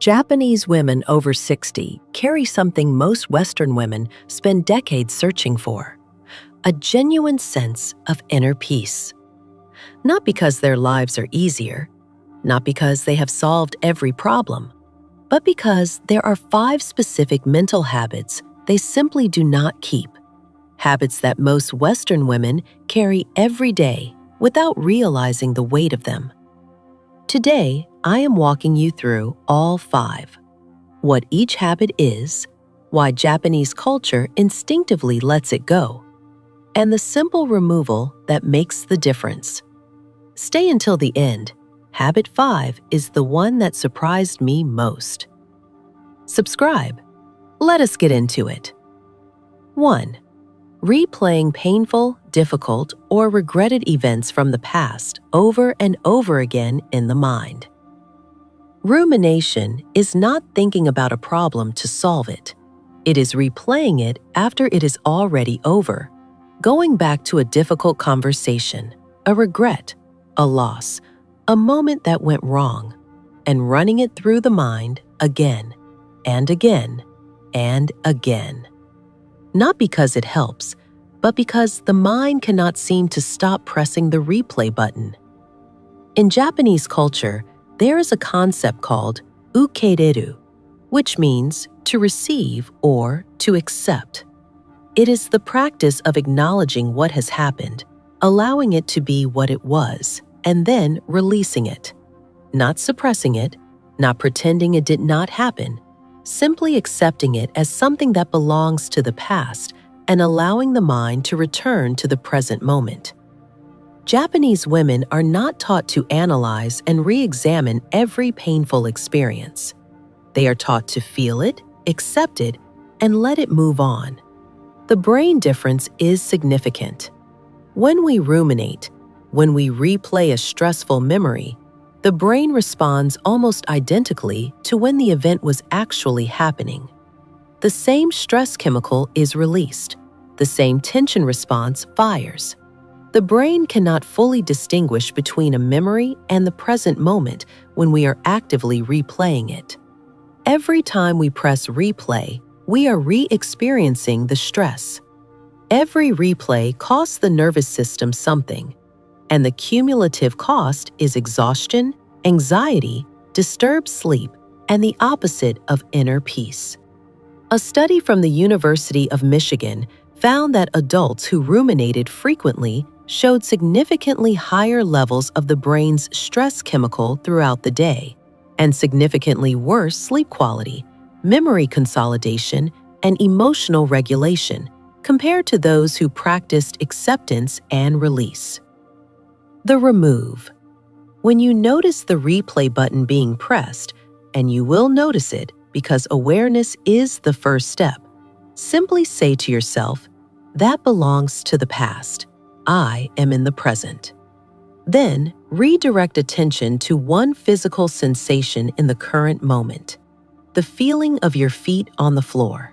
Japanese women over 60 carry something most Western women spend decades searching for: a genuine sense of inner peace. Not because their lives are easier, not because they have solved every problem, but because there are 5 specific mental habits they simply do not keep. Habits that most Western women carry every day without realizing the weight of them. Today, I am walking you through all 5. What each habit is, why Japanese culture instinctively lets it go, and the simple removal that makes the difference. Stay until the end. Habit 5 is the one that surprised me most. Subscribe. Let us get into it. 1. Replaying painful, difficult, or regretted events from the past over and over again in the mind. Rumination is not thinking about a problem to solve it. It is replaying it after it is already over, going back to a difficult conversation, a regret, a loss, a moment that went wrong, and running it through the mind again and again and again. Not because it helps, but because the mind cannot seem to stop pressing the replay button. In Japanese culture, there is a concept called Uke-ireru, which means to receive or to accept. It is the practice of acknowledging what has happened, allowing it to be what it was, and then releasing it. Not suppressing it, not pretending it did not happen, simply accepting it as something that belongs to the past and allowing the mind to return to the present moment. Japanese women are not taught to analyze and re-examine every painful experience. They are taught to feel it, accept it, and let it move on. The brain difference is significant. When we ruminate, when we replay a stressful memory, the brain responds almost identically to when the event was actually happening. The same stress chemical is released. The same tension response fires. The brain cannot fully distinguish between a memory and the present moment when we are actively replaying it. Every time we press replay, we are re-experiencing the stress. Every replay costs the nervous system something, and the cumulative cost is exhaustion, anxiety, disturbed sleep, and the opposite of inner peace. A study from the University of Michigan found that adults who ruminated frequently showed significantly higher levels of the brain's stress chemical throughout the day, and significantly worse sleep quality, memory consolidation, and emotional regulation compared to those who practiced acceptance and release. The remove. When you notice the replay button being pressed, and you will notice it because awareness is the first step, simply say to yourself, "That belongs to the past. I am in the present." Then, redirect attention to one physical sensation in the current moment: the feeling of your feet on the floor,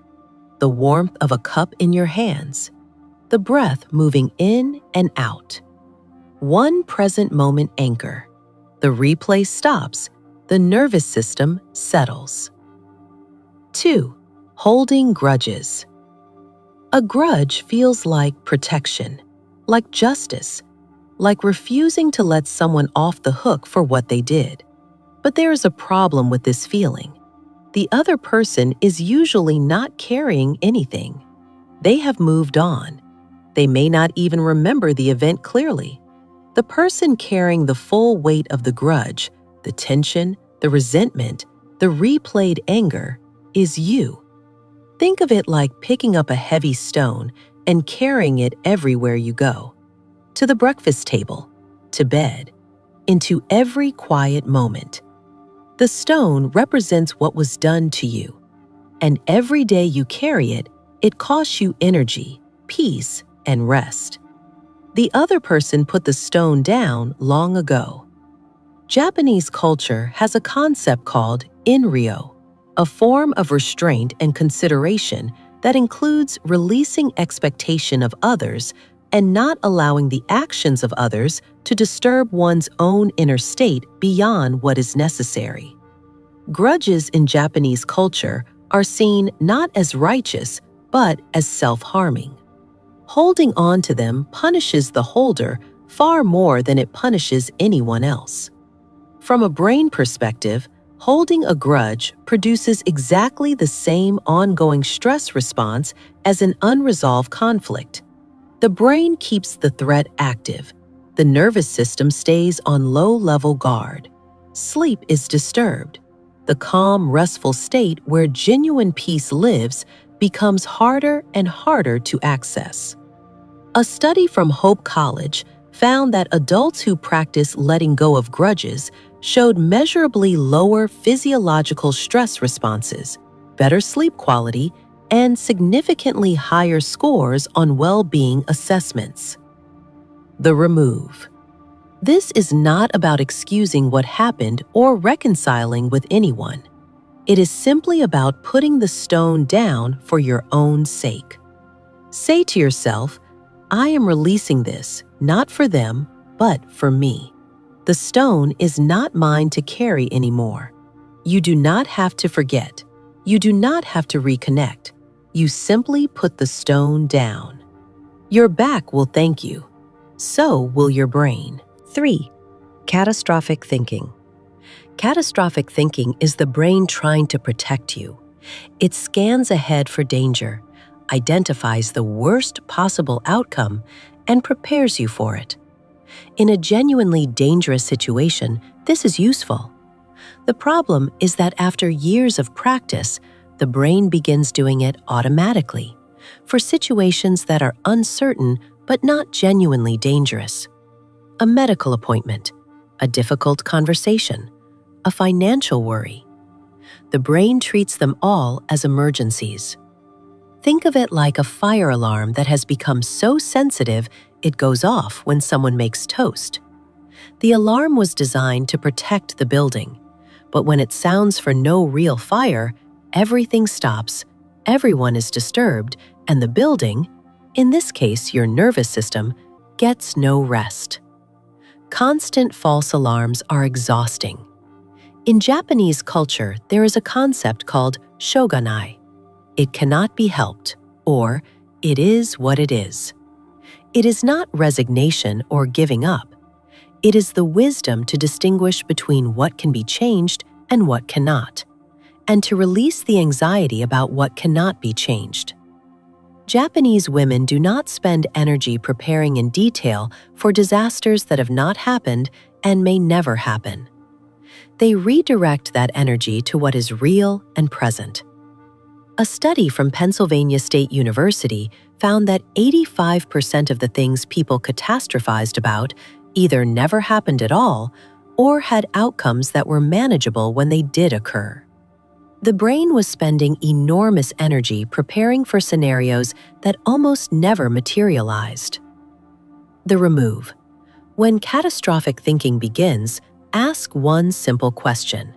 the warmth of a cup in your hands, the breath moving in and out. One present moment anchor. The replay stops. The nervous system settles. 2. Holding grudges. A grudge feels like protection, like justice, like refusing to let someone off the hook for what they did. But there is a problem with this feeling. The other person is usually not carrying anything. They have moved on. They may not even remember the event clearly. The person carrying the full weight of the grudge, the tension, the resentment, the replayed anger, is you. Think of it like picking up a heavy stone and carrying it everywhere you go. To the breakfast table, to bed, into every quiet moment. The stone represents what was done to you, and every day you carry it, it costs you energy, peace, and rest. The other person put the stone down long ago. Japanese culture has a concept called Enryo, a form of restraint and consideration that includes releasing expectation of others and not allowing the actions of others to disturb one's own inner state beyond what is necessary. Grudges in Japanese culture are seen not as righteous, but as self-harming. Holding on to them punishes the holder far more than it punishes anyone else. From a brain perspective, holding a grudge produces exactly the same ongoing stress response as an unresolved conflict. The brain keeps the threat active. The nervous system stays on low-level guard. Sleep is disturbed. The calm, restful state where genuine peace lives becomes harder and harder to access. A study from Hope College found that adults who practice letting go of grudges showed measurably lower physiological stress responses, better sleep quality, and significantly higher scores on well-being assessments. The remove. This is not about excusing what happened or reconciling with anyone. It is simply about putting the stone down for your own sake. Say to yourself, I am releasing this, not for them, but for me. The stone is not mine to carry anymore. You do not have to forget. You do not have to reconnect. You simply put the stone down. Your back will thank you. So will your brain. 3. Catastrophic thinking. Catastrophic thinking is the brain trying to protect you. It scans ahead for danger, identifies the worst possible outcome, and prepares you for it. In a genuinely dangerous situation, this is useful. The problem is that after years of practice, the brain begins doing it automatically for situations that are uncertain but not genuinely dangerous. A medical appointment, a difficult conversation, a financial worry. The brain treats them all as emergencies. Think of it like a fire alarm that has become so sensitive it goes off when someone makes toast. The alarm was designed to protect the building, but when it sounds for no real fire, everything stops, everyone is disturbed, and the building, in this case your nervous system, gets no rest. Constant false alarms are exhausting. In Japanese culture, there is a concept called Shoganai. It cannot be helped, or it is what it is. It is not resignation or giving up. It is the wisdom to distinguish between what can be changed and what cannot, and to release the anxiety about what cannot be changed. Japanese women do not spend energy preparing in detail for disasters that have not happened and may never happen. They redirect that energy to what is real and present. A study from Pennsylvania State University found that 85% of the things people catastrophized about either never happened at all or had outcomes that were manageable when they did occur. The brain was spending enormous energy preparing for scenarios that almost never materialized. The remove. When catastrophic thinking begins, ask one simple question.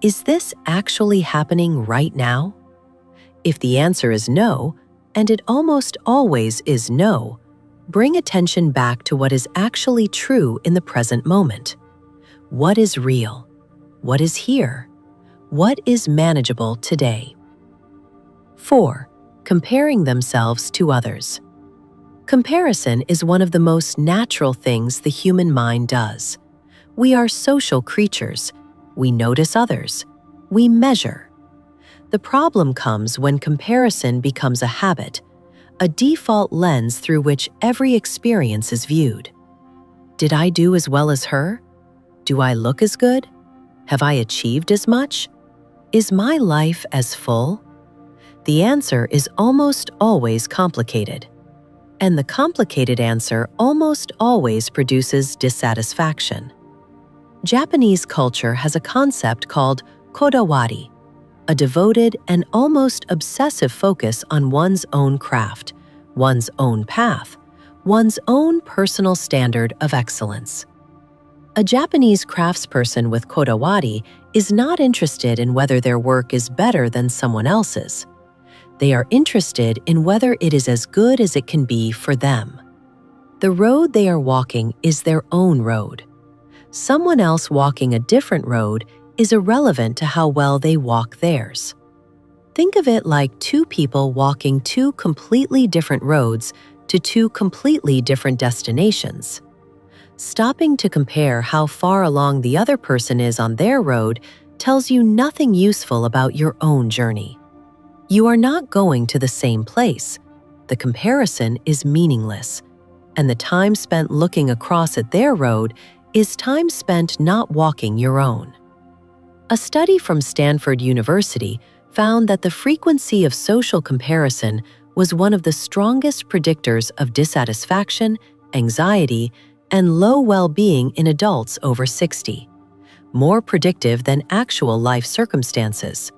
Is this actually happening right now? If the answer is no, and it almost always is no, bring attention back to what is actually true in the present moment. What is real? What is here? What is manageable today? 4. Comparing themselves to others. Comparison is one of the most natural things the human mind does. We are social creatures. We notice others. We measure. The problem comes when comparison becomes a habit, a default lens through which every experience is viewed. Did I do as well as her? Do I look as good? Have I achieved as much? Is my life as full? The answer is almost always complicated. And the complicated answer almost always produces dissatisfaction. Japanese culture has a concept called Kodawari, a devoted and almost obsessive focus on one's own craft, one's own path, one's own personal standard of excellence. A Japanese craftsperson with Kodawari is not interested in whether their work is better than someone else's. They are interested in whether it is as good as it can be for them. The road they are walking is their own road. Someone else walking a different road is irrelevant to how well they walk theirs. Think of it like two people walking two completely different roads to two completely different destinations. Stopping to compare how far along the other person is on their road tells you nothing useful about your own journey. You are not going to the same place. The comparison is meaningless, and the time spent looking across at their road is time spent not walking your own. A study from Stanford University found that the frequency of social comparison was one of the strongest predictors of dissatisfaction, anxiety, and low well-being in adults over 60, more predictive than actual life circumstances.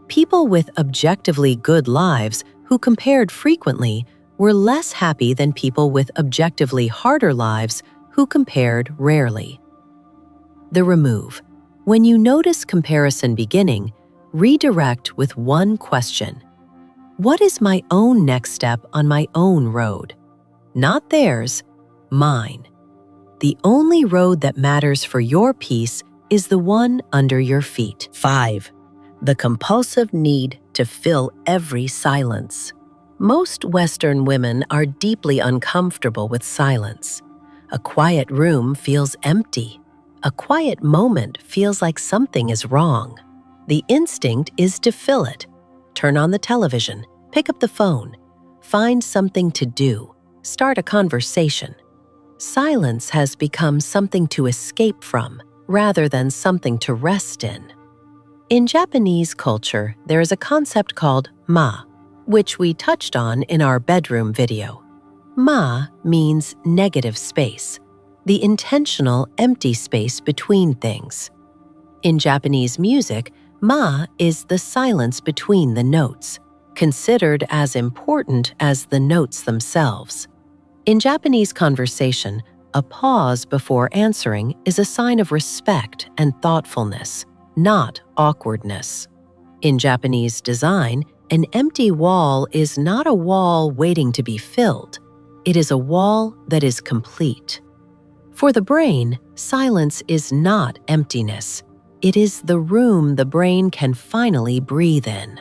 People with objectively good lives who compared frequently were less happy than people with objectively harder lives who compared rarely. The remove. When you notice comparison beginning, redirect with one question. What is my own next step on my own road? Not theirs, mine. The only road that matters for your peace is the one under your feet. 5. The compulsive need to fill every silence. Most Western women are deeply uncomfortable with silence. A quiet room feels empty. A quiet moment feels like something is wrong. The instinct is to fill it. Turn on the television, pick up the phone, find something to do, start a conversation. Silence has become something to escape from rather than something to rest in. In Japanese culture, there is a concept called ma, which we touched on in our bedroom video. Ma means negative space, the intentional empty space between things. In Japanese music, ma is the silence between the notes, considered as important as the notes themselves. In Japanese conversation, a pause before answering is a sign of respect and thoughtfulness, not awkwardness. In Japanese design, an empty wall is not a wall waiting to be filled. It is a wall that is complete. For the brain, silence is not emptiness. It is the room the brain can finally breathe in.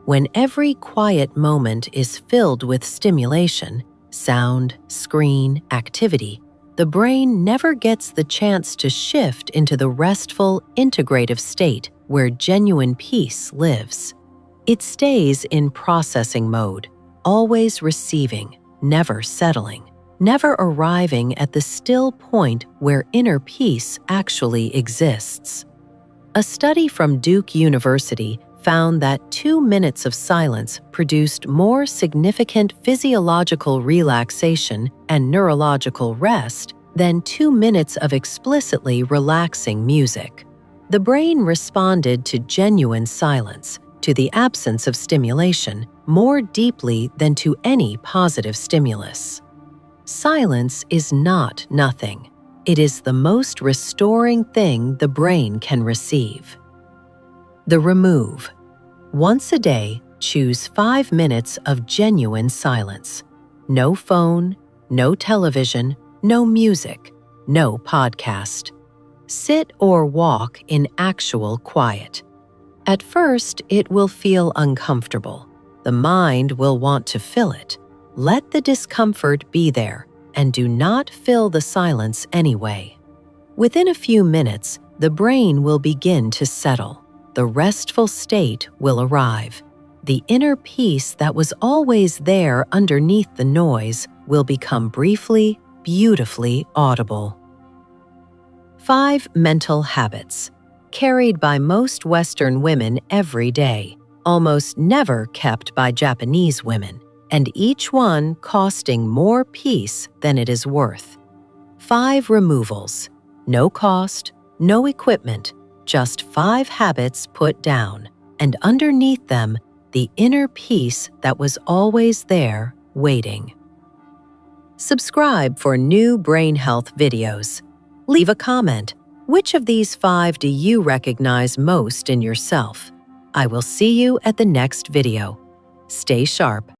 When every quiet moment is filled with stimulation, sound, screen, activity, the brain never gets the chance to shift into the restful, integrative state where genuine peace lives. It stays in processing mode, always receiving, never settling, never arriving at the still point where inner peace actually exists. A study from Duke University found that 2 minutes of silence produced more significant physiological relaxation and neurological rest than 2 minutes of explicitly relaxing music. The brain responded to genuine silence, to the absence of stimulation, more deeply than to any positive stimulus. Silence is not nothing. It is the most restoring thing the brain can receive. The remove. Once a day, choose 5 minutes of genuine silence. No phone, no television, no music, no podcast. Sit or walk in actual quiet. At first, it will feel uncomfortable. The mind will want to fill it. Let the discomfort be there, and do not fill the silence anyway. Within a few minutes, the brain will begin to settle. The restful state will arrive. The inner peace that was always there underneath the noise will become briefly, beautifully audible. 5 mental habits, carried by most Western women every day, almost never kept by Japanese women, and each one costing more peace than it is worth. 5 removals. No cost, no equipment, just 5 habits put down, and underneath them, the inner peace that was always there, waiting. Subscribe for new brain health videos. Leave a comment. Which of these 5 do you recognize most in yourself? I will see you at the next video. Stay sharp.